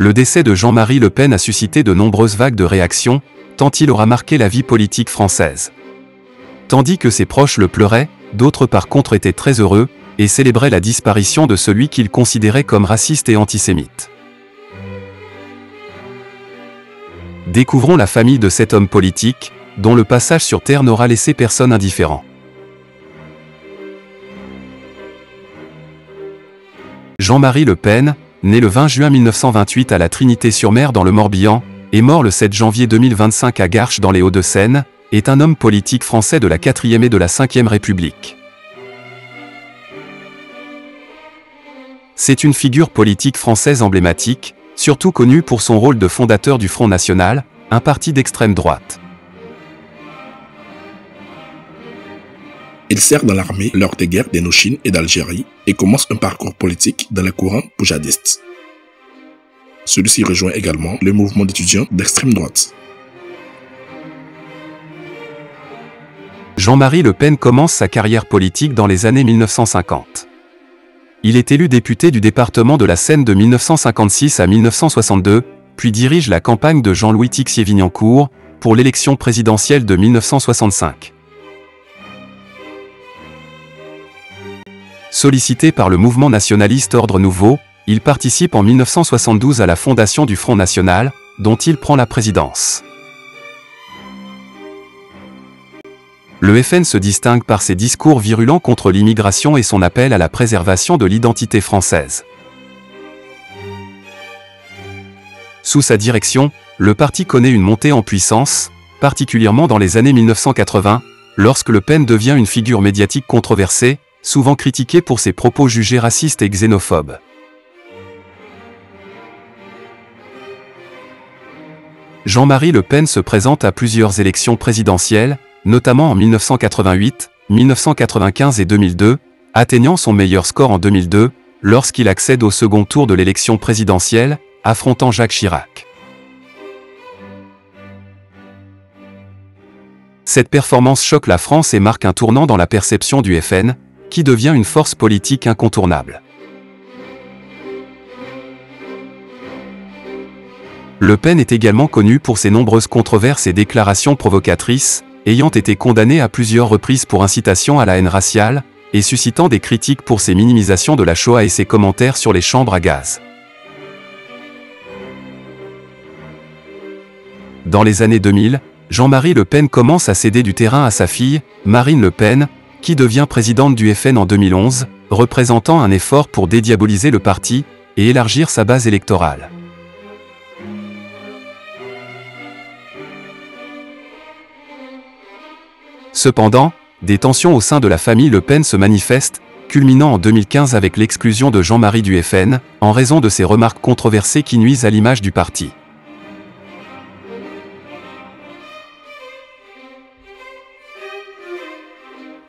Le décès de Jean-Marie Le Pen a suscité de nombreuses vagues de réactions, tant il aura marqué la vie politique française. Tandis que ses proches le pleuraient, d'autres par contre étaient très heureux, et célébraient la disparition de celui qu'ils considéraient comme raciste et antisémite. Découvrons la famille de cet homme politique, dont le passage sur Terre n'aura laissé personne indifférent. Jean-Marie Le Pen, né le 20 juin 1928 à la Trinité-sur-Mer dans le Morbihan, et mort le 7 janvier 2025 à Garches dans les Hauts-de-Seine, est un homme politique français de la 4e et de la 5e République. C'est une figure politique française emblématique, surtout connu pour son rôle de fondateur du Front National, un parti d'extrême droite. Il sert dans l'armée lors des guerres d'Indochine et d'Algérie et commence un parcours politique dans les courants poujadistes. Celui-ci rejoint également le mouvement d'étudiants d'extrême droite. Jean-Marie Le Pen commence sa carrière politique dans les années 1950. Il est élu député du département de la Seine de 1956 à 1962, puis dirige la campagne de Jean-Louis Tixier-Vignancourt pour l'élection présidentielle de 1965. Sollicité par le mouvement nationaliste Ordre Nouveau, il participe en 1972 à la fondation du Front National, dont il prend la présidence. Le FN se distingue par ses discours virulents contre l'immigration et son appel à la préservation de l'identité française. Sous sa direction, le parti connaît une montée en puissance, particulièrement dans les années 1980, lorsque Le Pen devient une figure médiatique controversée, souvent critiqué pour ses propos jugés racistes et xénophobes. Jean-Marie Le Pen se présente à plusieurs élections présidentielles, notamment en 1988, 1995 et 2002, atteignant son meilleur score en 2002, lorsqu'il accède au second tour de l'élection présidentielle, affrontant Jacques Chirac. Cette performance choque la France et marque un tournant dans la perception du FN, qui devient une force politique incontournable. Le Pen est également connu pour ses nombreuses controverses et déclarations provocatrices, ayant été condamné à plusieurs reprises pour incitation à la haine raciale, et suscitant des critiques pour ses minimisations de la Shoah et ses commentaires sur les chambres à gaz. Dans les années 2000, Jean-Marie Le Pen commence à céder du terrain à sa fille, Marine Le Pen, qui devient présidente du FN en 2011, représentant un effort pour dédiaboliser le parti et élargir sa base électorale. Cependant, des tensions au sein de la famille Le Pen se manifestent, culminant en 2015 avec l'exclusion de Jean-Marie du FN, en raison de ses remarques controversées qui nuisent à l'image du parti.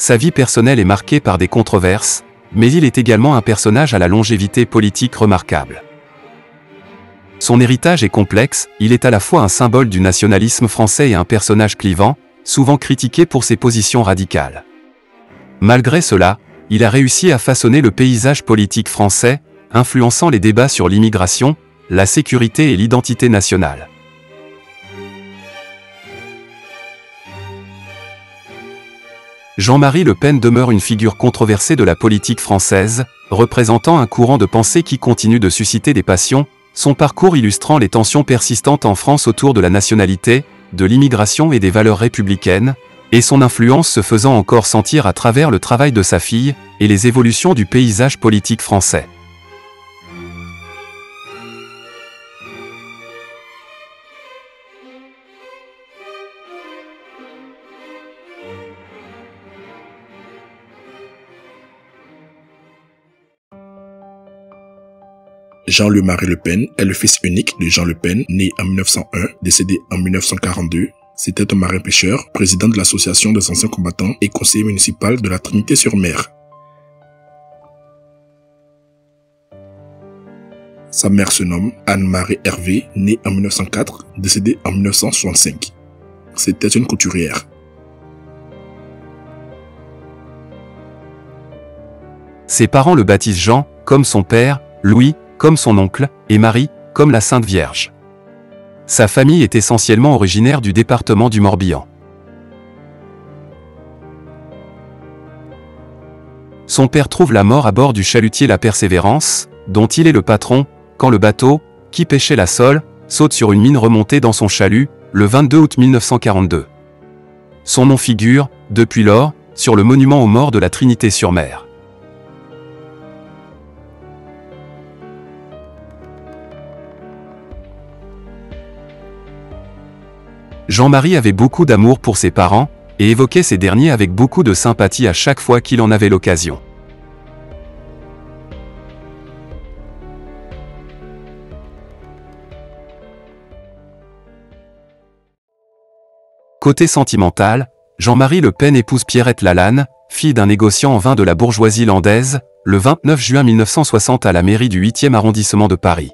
Sa vie personnelle est marquée par des controverses, mais il est également un personnage à la longévité politique remarquable. Son héritage est complexe, il est à la fois un symbole du nationalisme français et un personnage clivant, souvent critiqué pour ses positions radicales. Malgré cela, il a réussi à façonner le paysage politique français, influençant les débats sur l'immigration, la sécurité et l'identité nationale. Jean-Marie Le Pen demeure une figure controversée de la politique française, représentant un courant de pensée qui continue de susciter des passions, son parcours illustrant les tensions persistantes en France autour de la nationalité, de l'immigration et des valeurs républicaines, et son influence se faisant encore sentir à travers le travail de sa fille et les évolutions du paysage politique français. Jean-Marie Le Pen est le fils unique de Jean Le Pen, né en 1901, décédé en 1942. C'était un marin-pêcheur, président de l'association des anciens combattants et conseiller municipal de la Trinité-sur-Mer. Sa mère se nomme Anne-Marie Hervé, née en 1904, décédée en 1965. C'était une couturière. Ses parents le baptisent Jean, comme son père, Louis, comme son oncle, et Marie, comme la Sainte Vierge. Sa famille est essentiellement originaire du département du Morbihan. Son père trouve la mort à bord du chalutier La Persévérance, dont il est le patron, quand le bateau, qui pêchait la sole, saute sur une mine remontée dans son chalut, le 22 août 1942. Son nom figure, depuis lors, sur le monument aux morts de la Trinité-sur-Mer. Jean-Marie avait beaucoup d'amour pour ses parents, et évoquait ces derniers avec beaucoup de sympathie à chaque fois qu'il en avait l'occasion. Côté sentimental, Jean-Marie Le Pen épouse Pierrette Lalanne, fille d'un négociant en vin de la bourgeoisie landaise, le 29 juin 1960 à la mairie du 8e arrondissement de Paris.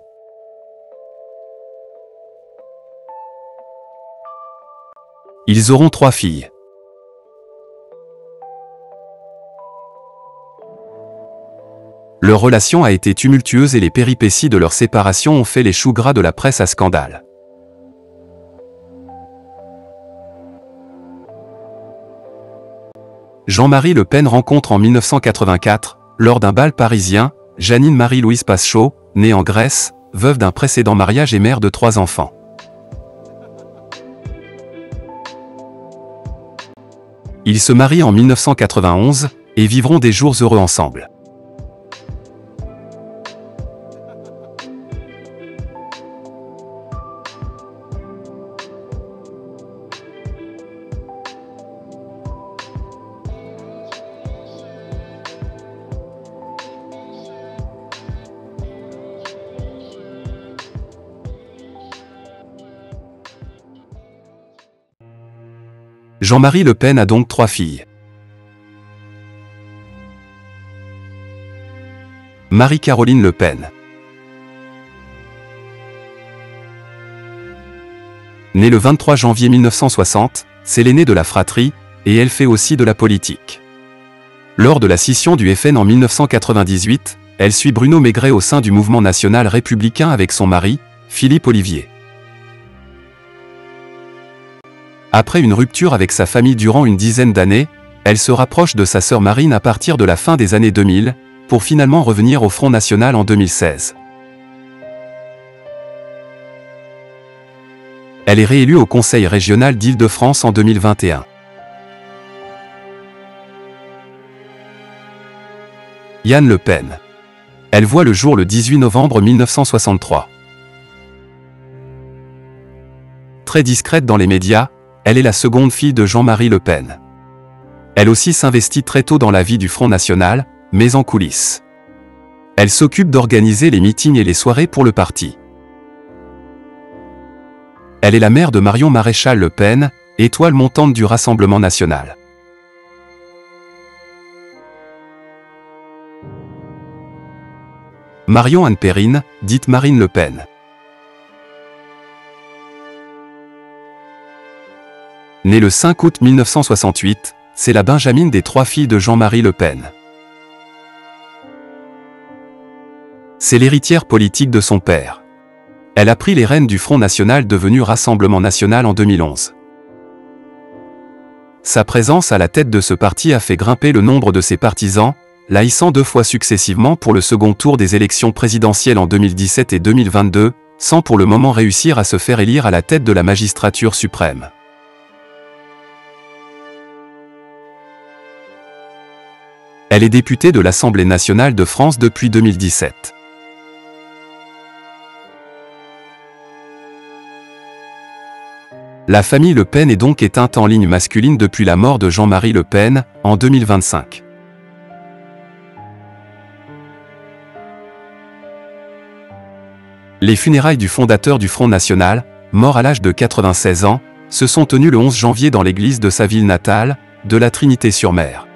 Ils auront 3 filles. Leur relation a été tumultueuse et les péripéties de leur séparation ont fait les choux gras de la presse à scandale. Jean-Marie Le Pen rencontre en 1984, lors d'un bal parisien, Janine Marie-Louise Paschaud, née en Grèce, veuve d'un précédent mariage et mère de 3 enfants. Ils se marient en 1991 et vivront des jours heureux ensemble. Jean-Marie Le Pen a donc 3 filles. Marie-Caroline Le Pen. Née le 23 janvier 1960, c'est l'aînée de la fratrie, et elle fait aussi de la politique. Lors de la scission du FN en 1998, elle suit Bruno Maigret au sein du mouvement national républicain avec son mari, Philippe Ollivier. Après une rupture avec sa famille durant une dizaine d'années, elle se rapproche de sa sœur Marine à partir de la fin des années 2000, pour finalement revenir au Front National en 2016. Elle est réélue au Conseil régional d'Île-de-France en 2021. Yann Le Pen. Elle voit le jour le 18 novembre 1963. Très discrète dans les médias, elle est la seconde fille de Jean-Marie Le Pen. Elle aussi s'investit très tôt dans la vie du Front National, mais en coulisses. Elle s'occupe d'organiser les meetings et les soirées pour le parti. Elle est la mère de Marion Maréchal Le Pen, étoile montante du Rassemblement national. Marion Anne Perrine, dite Marine Le Pen. Née le 5 août 1968, c'est la benjamine des 3 filles de Jean-Marie Le Pen. C'est l'héritière politique de son père. Elle a pris les rênes du Front National devenu Rassemblement National en 2011. Sa présence à la tête de ce parti a fait grimper le nombre de ses partisans, la hissant 2 fois successivement pour le second tour des élections présidentielles en 2017 et 2022, sans pour le moment réussir à se faire élire à la tête de la magistrature suprême. Elle est députée de l'Assemblée nationale de France depuis 2017. La famille Le Pen est donc éteinte en ligne masculine depuis la mort de Jean-Marie Le Pen, en 2025. Les funérailles du fondateur du Front National, mort à l'âge de 96 ans, se sont tenues le 11 janvier dans l'église de sa ville natale, de la Trinité-sur-Mer.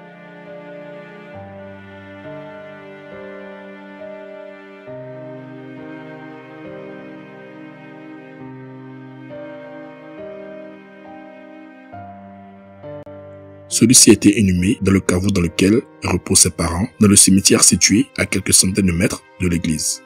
Celui-ci a été inhumé dans le caveau dans lequel reposent ses parents, dans le cimetière situé à quelques centaines de mètres de l'église.